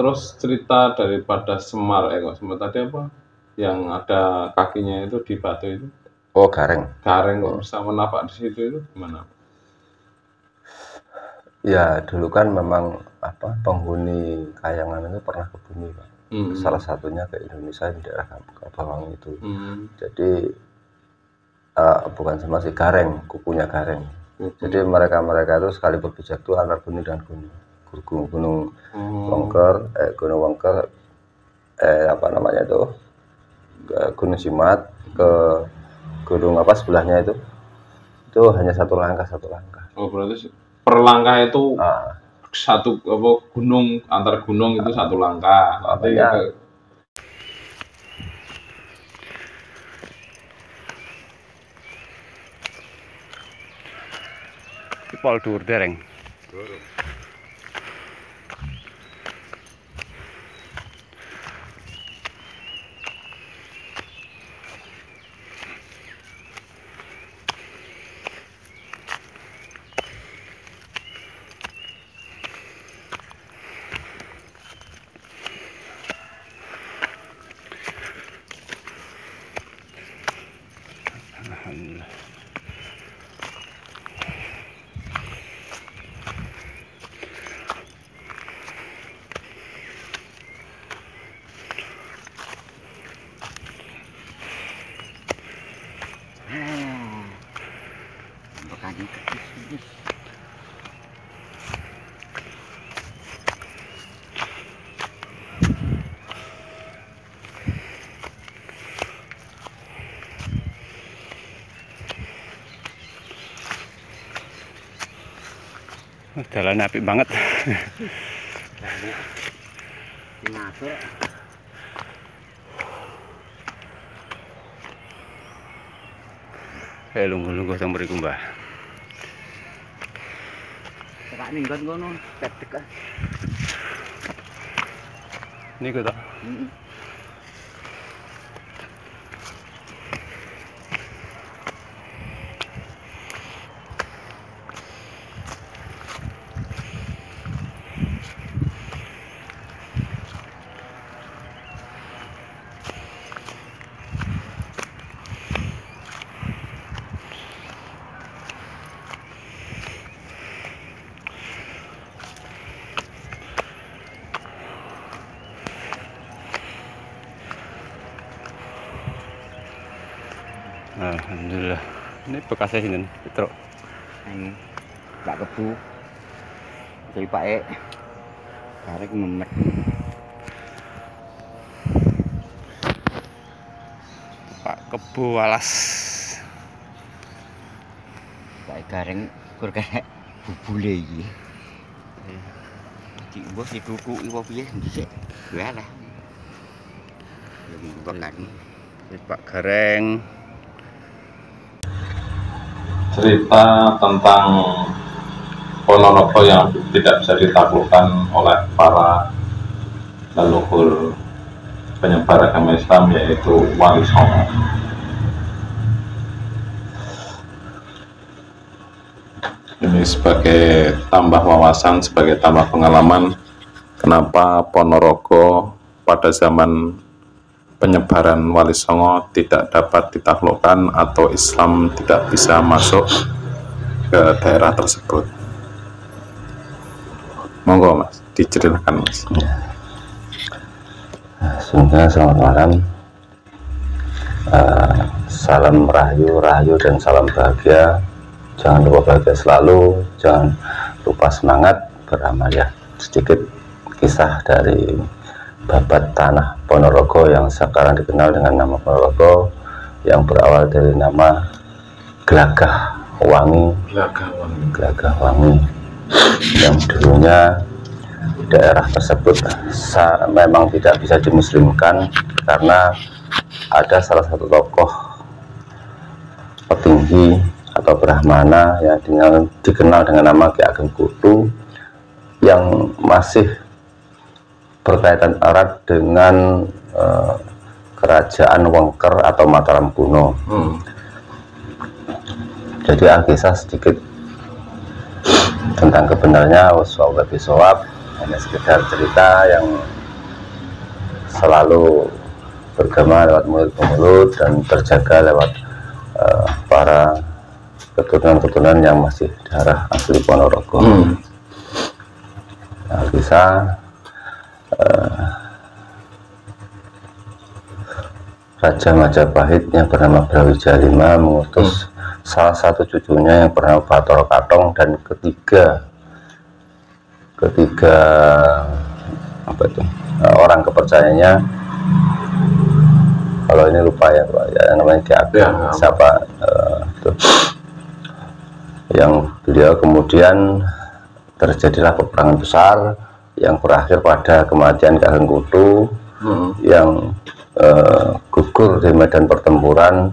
Terus cerita daripada Semar, kok Semar tadi apa? Yang ada kakinya itu di batu itu. Oh, Gareng. Gareng kok bisa menapak di situ itu gimana? Ya, dulu kan memang penghuni Kayangan itu pernah ke bumi, Pak. Salah satunya ke Indonesia di daerah Kabawang itu. Jadi bukan sama si Gareng, kukunya Gareng. Jadi mereka itu sekali berpijak itu antar gunung dan gunung. Gunung Wengker, Gunung Wengker, Gunung Simat, ke gunung sebelahnya itu hanya satu langkah. Oh, berarti per langkah itu satu gunung, antar gunung itu satu langkah. Artinya Pol Dur dereng. Alhamdulillah. Jalan apik banget. Lungguh-lungguh teng mriku, Mbah. Tekak ninggon ngono, tek-tek. Niku to. Alhamdulillah. Ini bekasnya sinten? Petruk. Ini Pak Kebu. Jadi Pak Gareng memet. Pak Kebu Walas. Pak Gareng kur kayak bubule iki. Iki mbok si duku iku piye dhisik. Walah. Pak Gareng. cerita tentang Ponorogo yang tidak bisa ditaklukkan oleh para leluhur penyebar agama Islam, yaitu Wali Songo. Ini sebagai tambah wawasan, sebagai tambah pengalaman kenapa Ponorogo pada zaman penyebaran Wali Songo tidak dapat ditaklukkan atau Islam tidak bisa masuk ke daerah tersebut. Monggo Mas, diceritakan Mas. Semoga selamat malam. Salam rahayu dan salam bahagia. Jangan lupa bahagia selalu, jangan lupa semangat beramal ya. Sedikit kisah dari babat tanah Ponorogo yang sekarang dikenal dengan nama Ponorogo, yang berawal dari nama Glagah Wangi, yang dulunya daerah tersebut memang tidak bisa dimuslimkan karena ada salah satu tokoh petinggi atau Brahmana yang dikenal dengan nama Ki Ageng Kutu yang masih berkaitan erat dengan kerajaan Wengker atau Mataram kuno. Jadi alkisah sedikit tentang kebenarnya waswab. hanya sekedar cerita yang selalu bergema lewat mulut ke mulut dan terjaga lewat para keturunan-keturunan yang masih darah asli Ponorogo. Nah, kisah Raja Majapahit yang bernama Brawijaya V mengutus salah satu cucunya yang bernama Bathara Katong dan ketiga apa itu orang kepercayaannya, kalau ini lupa ya Pak, ya namanya Ki Ageng siapa itu, yang beliau kemudian terjadilah peperangan besar yang berakhir pada kematian Ki Ageng Kutu yang gugur di medan pertempuran,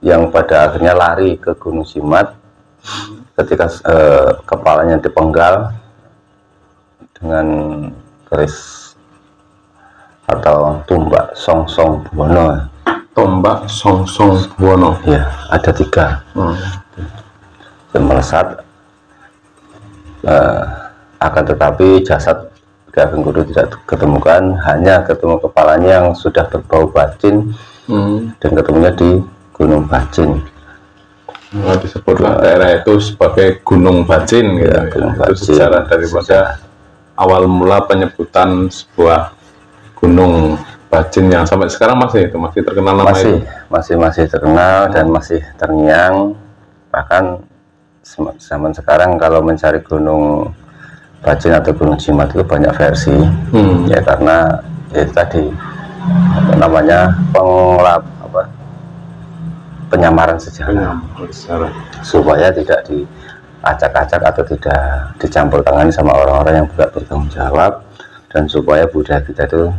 yang pada akhirnya lari ke Gunung Simat ketika kepalanya dipenggal dengan keris atau tombak Songsong Buwono. Tombak Songsong Buwono. Ya, ada 3. Dan melesat. Akan tetapi jasad Ki Ageng Kutu tidak ketemukan, hanya ketemu kepalanya yang sudah berbau bacin, dan ketemunya di Gunung Bacin. Disebutlah daerah itu sebagai Gunung Bacin, gitu. Ya, Gunung Bacin. Itu sejarah daripada awal mula penyebutan sebuah Gunung Bacin yang sampai sekarang masih terkenal nama itu. Masih terkenal dan masih terngiang. Bahkan zaman sekarang kalau mencari Gunung Bacin atau Gunung Simat itu banyak versi, ya karena ya tadi namanya penyamaran sejarah, supaya tidak diacak-acak atau tidak dicampur tangani sama orang-orang yang tidak bertanggung jawab, dan supaya budaya kita itu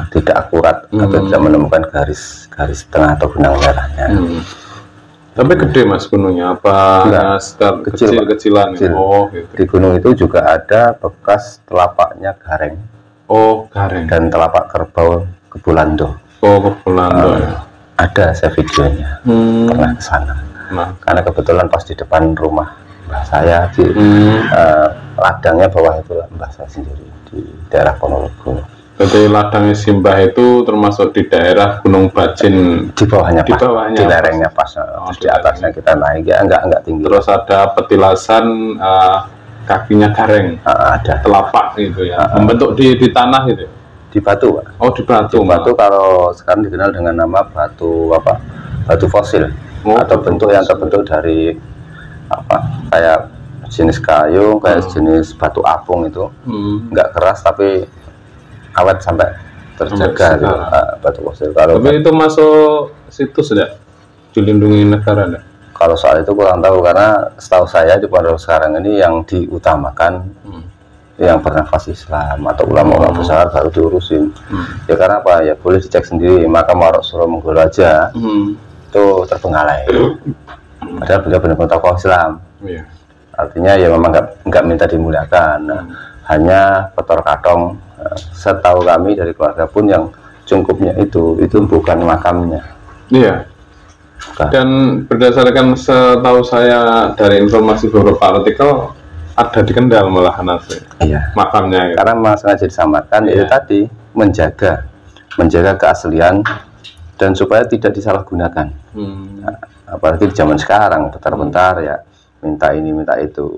tidak akurat atau tidak menemukan garis tengah atau benang merahnya. Tapi gede Mas gunungnya, apa kecil-kecilan? Kecil. Oh, gitu. Di gunung itu juga ada bekas telapaknya Gareng. Oh, Gareng. Dan telapak kerbau Kebulando. Oh, Kebulando. Ada saya videonya, pernah ke sana. Karena kebetulan pas di depan rumah mbah saya, di ladangnya bawah itu mbah saya sendiri di daerah Ponorogo. Jadi ladangnya Simbah itu termasuk di daerah Gunung Bacin, di bawahnya, di lerengnya pas, terus di atasnya kita naik ya enggak tinggi. Terus ada petilasan kakinya Gareng, ada telapak gitu ya, membentuk di tanah gitu. Di batu, Pak. Oh, di batu. Di batu kalau sekarang dikenal dengan nama batu batu fosil, atau bentuk yang terbentuk dari kayak jenis kayu, kayak jenis batu apung itu, enggak keras tapi awet sampai terjaga gitu, batu fosil. Tapi itu masuk situs ya, dilindungi negara ya? Kalau soal itu kurang tahu, karena setahu saya di Ponorogo sekarang ini yang diutamakan yang bernafas Islam atau ulama-ulama besar baru diurusin. Ya karena apa? Ya boleh dicek sendiri, maka Marok Suro Menggolo aja itu terbengkalai. Padahal beliau benar-benar tokoh Islam. Artinya ya memang nggak minta dimuliakan. Hanya Bathara Katong, setahu kami dari keluarga pun yang cungkupnya itu bukan makamnya. Iya. Dan berdasarkan setahu saya dari informasi beberapa artikel, ada di Kendal malahan asli. Iya. Makamnya. Gitu. Karena memang sengaja disamakan itu tadi menjaga keaslian dan supaya tidak disalahgunakan. Nah, apalagi di zaman sekarang bentar-bentar ya minta ini minta itu.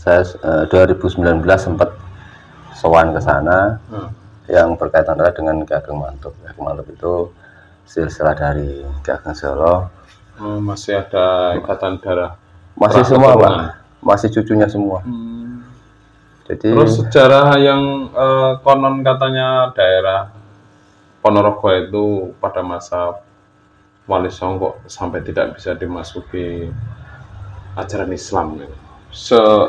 Saya 2019 sempat sowan ke sana yang berkaitan dengan Ki Ageng Mantub. Ki Ageng Mantub itu silsilah dari Ki Ageng Solo. Masih ada ikatan darah. Masih semua Pak, masih cucunya semua. Jadi terus sejarah yang konon katanya daerah Ponorogo itu pada masa Wali Songo sampai tidak bisa dimasuki ajaran Islam gitu.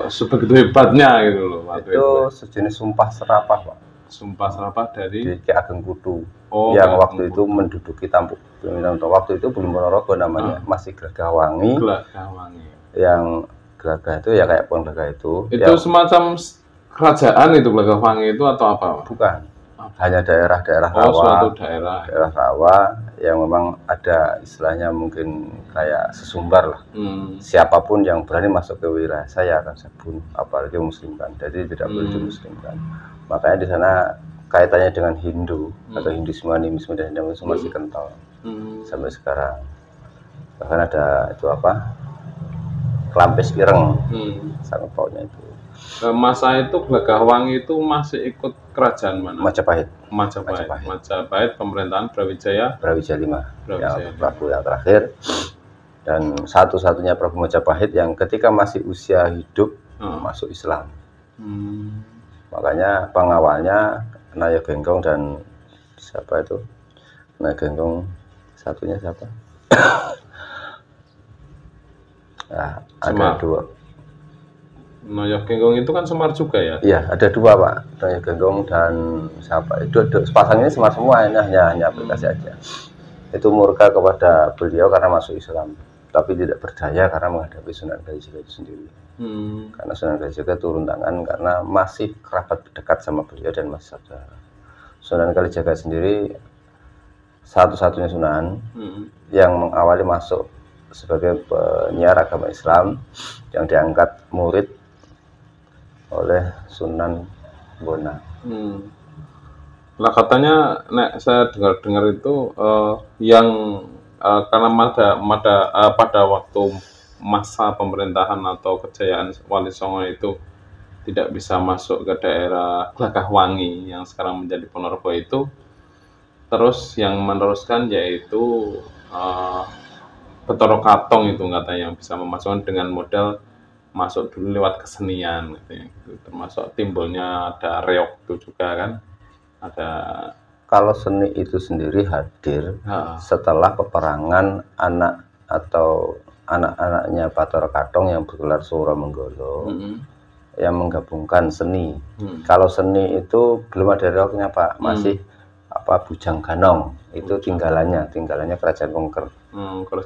Sebegitu hebatnya gitu loh waktu itu. Sejenis sumpah serapah Pak. Sumpah serapah dari Ki Ageng Kutu yang waktu itu menduduki Tampuk. Waktu itu belum Ponorogo namanya, masih Glagawangi. Yang Glagah itu ya kayak Pon Glagah itu. Itu semacam kerajaan itu Glagawangi itu atau apa? Bukan. hanya daerah-daerah suatu daerah rawa yang memang ada istilahnya mungkin kayak sesumbar lah. Siapapun yang berani masuk ke wilayah saya akan saya bunuh, apalagi muslimkan. Jadi tidak boleh dimuslimkan. Makanya di sana kaitannya dengan Hindu atau Hinduisme, animisme dan Hinduisme masih kental sampai sekarang. Bahkan ada itu apa? Kelampis ireng, sangat pautnya itu. Masa itu Glagahwangi itu masih ikut kerajaan mana? Majapahit. Majapahit pemerintahan Brawijaya. Brawijaya V. Yang Prabu yang terakhir. Dan satu-satunya Prabu Majapahit yang ketika masih usia hidup masuk Islam. Makanya pengawalnya Naya Genggong dan siapa itu? Naya Genggong satunya siapa? Nah, ada dua. Naya Genggong itu kan Semar juga ya? Iya, ada dua Pak. Naya Genggong dan siapa? Itu sepasang ini Semar semua, ini hanya aplikasi aja. Itu murka kepada beliau karena masuk Islam, tapi tidak berdaya karena menghadapi Sunan Kalijaga itu sendiri. Karena Sunan Kalijaga turun tangan karena masih kerabat dekat sama beliau dan masih saudara. Sunan Kalijaga sendiri satu-satunya Sunan yang mengawali masuk sebagai penyiar agama Islam yang diangkat murid oleh Sunan Bonang. Lah katanya, nek saya dengar itu yang karena pada waktu masa pemerintahan atau kejayaan Wali Songo itu tidak bisa masuk ke daerah Glagahwangi yang sekarang menjadi Ponorogo itu, terus yang meneruskan yaitu Bathara Katong itu katanya yang bisa memasukkan dengan modal masuk dulu lewat kesenian katanya. Termasuk timbulnya ada reog itu juga kan, ada. Kalau seni itu sendiri hadir setelah peperangan anak atau anak-anaknya Bathara Katong yang bergelar Suro Menggolo yang menggabungkan seni. Kalau seni itu belum ada reognya Pak, masih apa Bujang Ganong itu tinggalannya Kerajaan Wengker.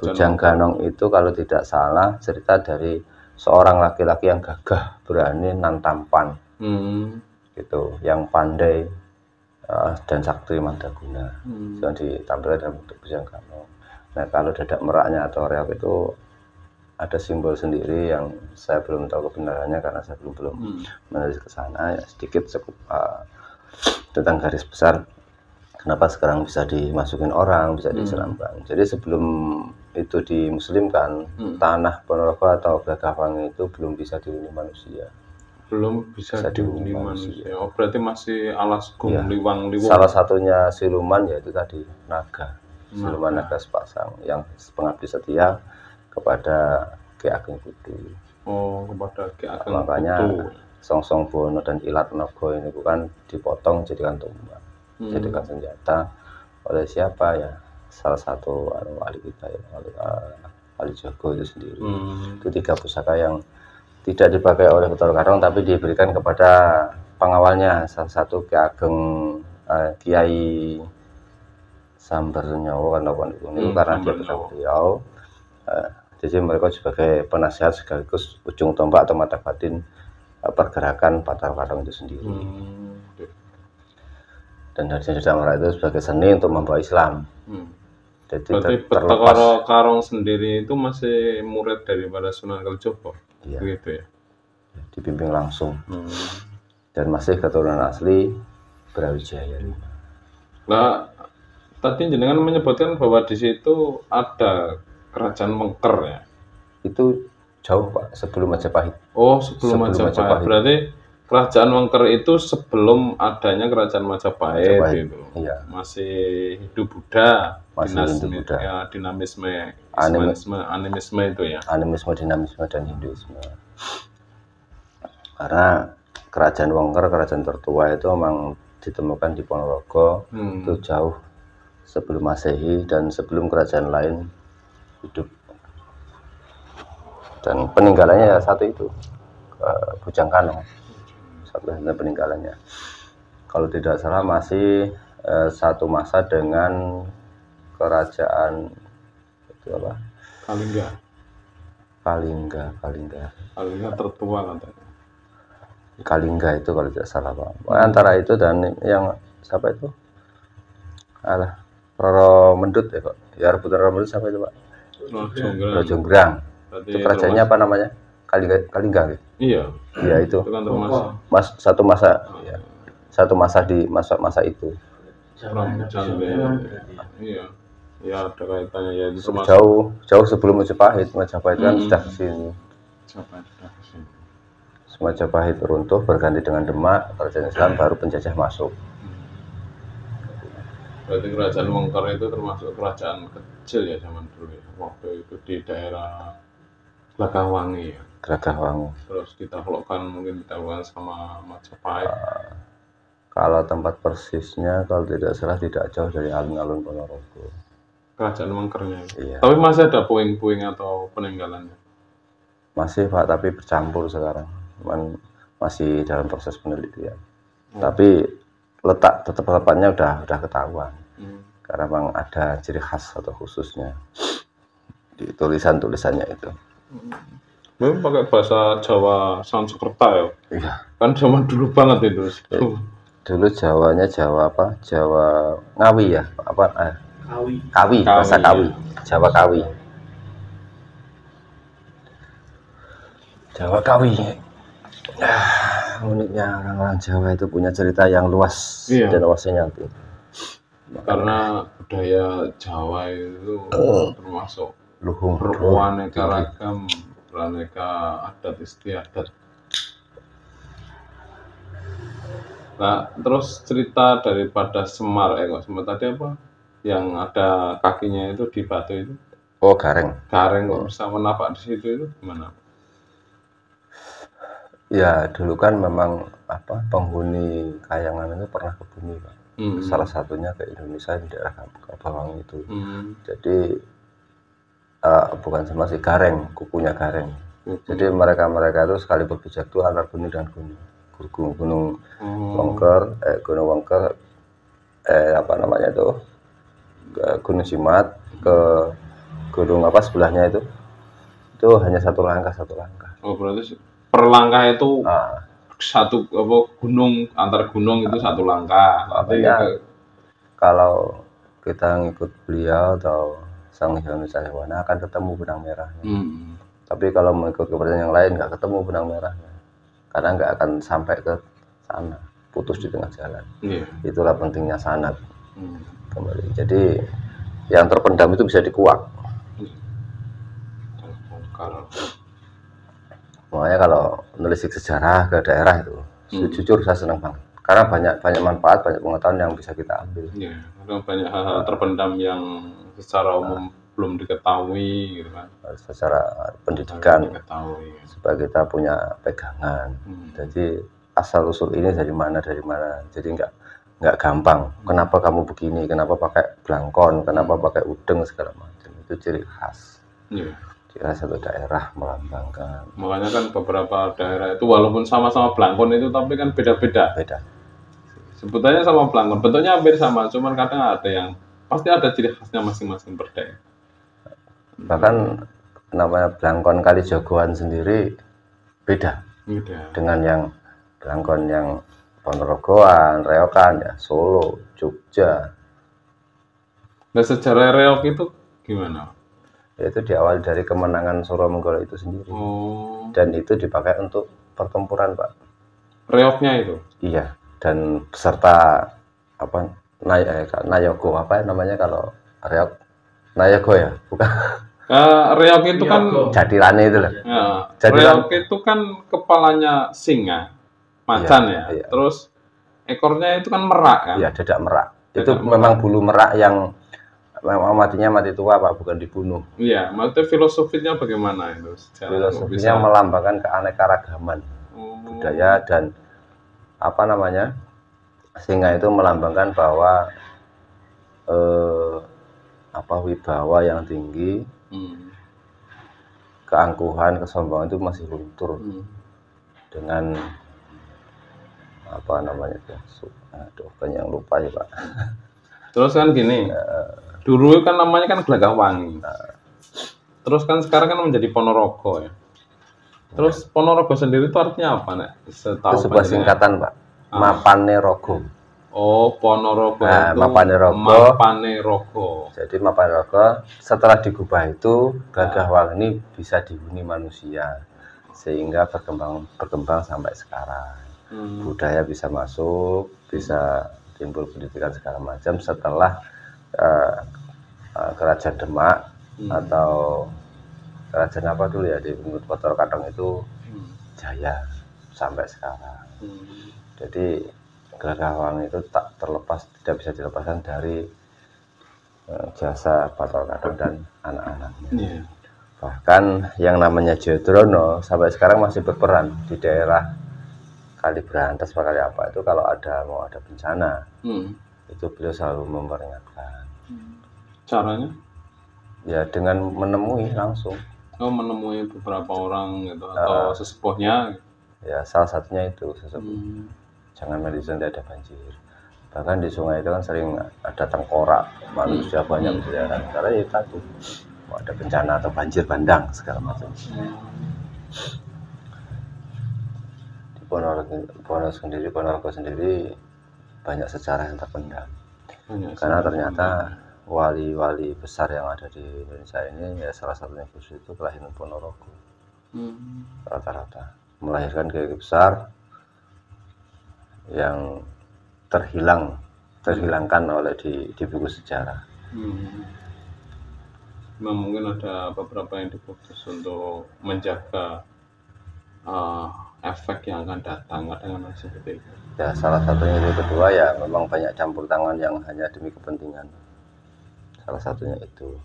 Bujang Ganong itu kalau tidak salah cerita dari seorang laki-laki yang gagah, berani, nantampan, gitu, yang pandai dan sakti mandaguna, yang ditampilkan dalam bentuk Bujang Ganong. Nah, kalau dadak meraknya atau reog itu ada simbol sendiri yang saya belum tahu kebenarannya karena saya belum menulis ke sana. Ya, sedikit tentang garis besar. Kenapa sekarang bisa dimasukin orang, bisa diselamkan. Jadi sebelum itu dimuslimkan, tanah Ponorogo atau Glagahwangi itu belum bisa dihuni manusia. Belum bisa dihuni manusia. Oh, berarti masih alas liwang. Salah satunya siluman yaitu tadi naga. Siluman naga sepasang yang pengabdi setia kepada Ki Ageng Kudu. Oh, kepada Ki Ageng Kudu. Makanya Songsong Bono dan Ilat Nogo ini bukan dipotong jadikan tombak. Jadikan senjata oleh siapa ya, salah satu wali kita ya, Wali Jogo itu sendiri. Itu 3 pusaka yang tidak dipakai oleh Bathara Katong tapi diberikan kepada pengawalnya, salah satu Ki Ageng Kiai Sambar Nyawa itu karena dia putra beliau. Jadi mereka sebagai penasihat sekaligus ujung tombak atau mata batin pergerakan Bathara Katong itu sendiri. Dan dari Jogja itu sebagai seni untuk membawa Islam. Jadi berarti Bathara Katong sendiri itu masih murid daripada Sunan Kalijogo, begitu ya? Dibimbing langsung. Dan masih keturunan asli Brawijaya. Nah, tadi jenengan menyebutkan bahwa di situ ada Kerajaan Wengker ya? Itu jauh Pak, sebelum Majapahit. Oh, sebelum Majapahit. Berarti Kerajaan Wengker itu sebelum adanya Kerajaan Majapahit gitu. Iya. Masih hidup Buddha, ya, dinamisme, animisme itu ya. Animisme, dinamisme dan Hinduisme. Karena Kerajaan Wengker, kerajaan tertua itu memang ditemukan di Ponorogo, itu jauh sebelum Masehi dan sebelum kerajaan lain hidup. Dan peninggalannya ya satu itu, Bujang Ganong. Satu-satunya peninggalannya. Kalau tidak salah masih satu masa dengan kerajaan itu apa? Kalingga tertua katanya. Kalingga itu kalau tidak salah Pak. Antara itu dan yang siapa itu? Alah, Roro Mendut ya Pak. Ya rebutan Roro Mendut siapa itu Pak? Rojonggrang. Itu kerajaannya apa namanya? Kalingga gitu. Iya. Iya itu. Itu kan termasuk Satu masa ya. Satu masa di masa itu. Iya. Ya ada kaitannya ya itu jauh sebelum Majapahit. Majapahit kan sudah ke sini. Majapahit runtuh berganti dengan Demak, kerajaan Islam baru penjajah masuk. Berarti kerajaan Wengker itu termasuk kerajaan kecil ya zaman dulu ya. Waktu itu di daerah Gelagahwangi ya. Gelagahwangi. Terus ditaklukkan mungkin ditaklukkan sama Majapahit. Kalau tempat persisnya kalau tidak salah tidak jauh dari alun-alun Ponorogo. Kerajaan Wengkernya. Iya. Tapi masih ada puing-puing atau peninggalannya? Masih Pak, tapi bercampur sekarang. Masih dalam proses penelitian. Tapi tetap letaknya udah ketahuan. Karena memang ada ciri khas atau khususnya di tulisannya itu. Memang pakai bahasa Jawa Sanskerta ya? Iya. Kan zaman dulu banget itu. Dulu Jawanya Jawa apa? Jawa Ngawi ya? Apa? Kawi, bahasa Kawi. Ya. Jawa Kawi. Jawa Kawi. Uniknya orang-orang Jawa itu punya cerita yang luas dan luasnya nyati. Karena budaya Jawa itu termasuk luhung, beraneka ragam, beraneka adat istiadat. Nah, terus cerita daripada Semar, Semar tadi apa? Yang ada kakinya itu di batu itu? Oh, Gareng. Gareng kok bisa menapak di situ itu gimana? Ya dulu kan memang penghuni Kayangan itu pernah ke bumi Pak. Salah satunya ke Indonesia di daerah Kabawangi itu. Jadi bukan sama si Gareng, kukunya Gareng. Jadi mereka itu sekali berpijak tuh antar gunung dan gunung Wengker, Gunung Wengker, Gunung Simat ke gunung sebelahnya itu hanya satu langkah. Oh berarti per langkah itu satu gunung antar gunung itu satu langkah. Artinya kalau kita ngikut beliau atau Sang Hyang Wicaksana akan ketemu benang merahnya. Tapi kalau mengikut kepercayaan yang lain nggak ketemu benang merahnya, karena nggak akan sampai ke sana, putus di tengah jalan. Itulah pentingnya sanad kembali. Jadi yang terpendam itu bisa dikuak. Makanya kalau menelisik sejarah ke daerah itu, jujur saya senang banget. Karena banyak manfaat, banyak pengetahuan yang bisa kita ambil. Karena banyak hal-hal terpendam yang secara umum belum diketahui, gitu kan. Secara pendidikan, supaya kita punya pegangan. Jadi asal usul ini dari mana. Jadi nggak gampang. Kenapa kamu begini? Kenapa pakai blangkon? Kenapa pakai udeng segala macam? Itu ciri khas. Kira satu daerah melambangkan. Makanya kan beberapa daerah itu walaupun sama-sama blangkon itu tapi kan beda-beda. Sebutannya sama blangkon, bentuknya hampir sama, cuman kadang ada yang pasti ada ciri khasnya masing-masing per daerah. Bahkan namanya blangkon Kalijogoan sendiri beda dengan yang blangkon yang Ponorogoan, Reokan, ya Solo, Jogja. Nah sejarah reok itu gimana? Itu diawali dari kemenangan Suro-Menggolo itu sendiri. Dan itu dipakai untuk pertempuran Pak. Reoknya itu? Iya. Dan beserta Nayogo kalau reok Nayogo ya bukan? Reok itu kan Jatilane itu loh. Reok itu kan kepalanya singa, macan ya. Terus ekornya itu kan merak kan? Iya, dadak merak. Itu memang bulu merak yang memang matinya mati tua Pak, bukan dibunuh. Iya, maksudnya filosofinya bagaimana itu? Filosofinya melambangkan keanekaragaman budaya dan singa itu melambangkan bahwa wibawa yang tinggi, keangkuhan, kesombongan itu masih luntur dengan banyak yang lupa ya Pak. Terus kan gini, dulu kan namanya kan Gelagahwangi. Terus kan sekarang kan menjadi Ponorogo ya. Terus Ponorogo sendiri itu artinya apa, Nek? Itu sebuah singkatan Pak. Mapane Rogo. Oh, Ponorogo Nah, itu Mapanerogo. Jadi Mapanerogo setelah digubah itu Gagahwang ini bisa dihuni manusia sehingga berkembang sampai sekarang. Budaya bisa masuk, bisa timbul pendidikan segala macam setelah Kerajaan Demak atau kerajaan apa dulu ya di Bator Kadang itu jaya sampai sekarang. Jadi Gagahwang itu tidak bisa dilepaskan dari jasa Bator Kadang dan anak-anaknya. Bahkan yang namanya Jayadrono sampai sekarang masih berperan di daerah Kalibrantas kali apa itu kalau mau ada bencana itu beliau selalu memperingatkan. Caranya? Ya dengan menemui langsung. Oh, menemui beberapa orang gitu atau sesepuhnya? Ya salah satunya itu sesepuh. Jangan mandi tidak ada banjir. Bahkan di sungai itu kan sering ada tengkorak, manusia banyak berjalan. Karena ya tadi mau ada bencana atau banjir bandang segala macam. Di Ponorogo sendiri banyak sejarah yang terpendam. Karena ternyata wali-wali besar yang ada di Indonesia ini ya salah satunya Gus itu kelahiran Ponorogo. Rata-rata melahirkan kiai besar yang terhilangkan oleh di buku sejarah. Mungkin ada beberapa yang diputus untuk menjaga efek yang akan datang, dengan seperti itu. Ya salah satunya itu. Kedua ya memang banyak campur tangan yang hanya demi kepentingan. Salah satunya itu.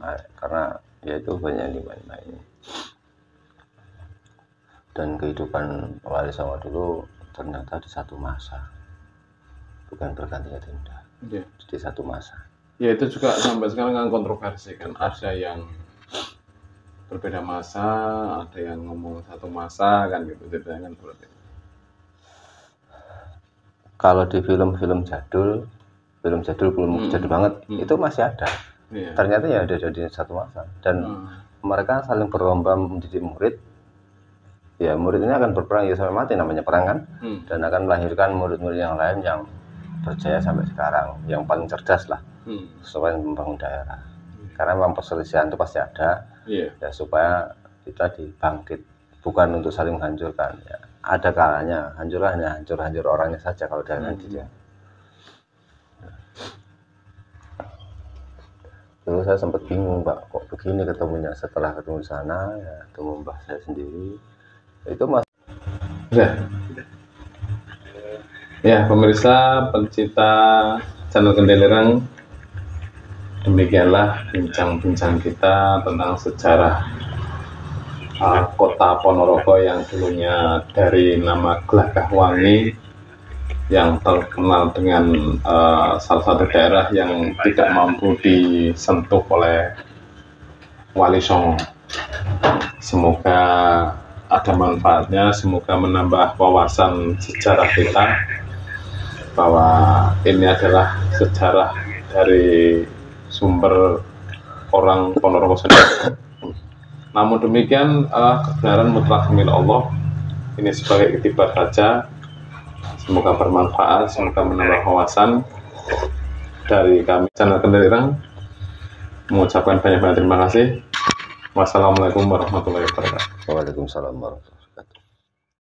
Nah, karena ya itu banyak yang dimain-main. Dan kehidupan Wali Songo dulu ternyata di satu masa, bukan bergantinya tindak. Di satu masa. Ya itu juga sampai sekarang kan kontroversi kan, ada yang berbeda masa, ada yang ngomong satu masa kan gitu, kan seperti itu. Kalau di film jadul belum jadul banget, itu masih ada. Ternyata ya ada di satu masa dan mereka saling berlomba mendidik murid. Ya murid ini akan berperang ya sampai mati, namanya perang kan, dan akan melahirkan murid-murid yang lain yang berjaya sampai sekarang, yang paling cerdas lah, supaya membangun daerah. Karena memang perselisihan itu pasti ada, ya supaya kita dibangkit, bukan untuk saling menghancurkan. Ya, ada kalanya hancur orangnya saja kalau daerah tidak. Dulu saya sempat bingung, Pak, kok begini ketemunya. Setelah ketemu di sana, ya ketemu mbah saya sendiri. Itu mas. Ya pemirsa pencinta channel Kendelerang, demikianlah bincang-bincang kita tentang sejarah kota Ponorogo yang dulunya dari nama Glagahwangi, yang terkenal dengan salah satu daerah yang tidak mampu disentuh oleh Wali Songo. Semoga ada manfaatnya, semoga menambah wawasan sejarah kita bahwa ini adalah sejarah dari sumber orang Ponorogo sendiri. Namun demikian kebenaran mutlak milik Allah, ini sebagai iktibar saja. Semoga bermanfaat, semoga menambah wawasan. Dari kami channel Kendelerang mengucapkan banyak-banyak terima kasih. Wassalamualaikum warahmatullahi wabarakatuh. Waalaikumsalam warahmatullahi wabarakatuh.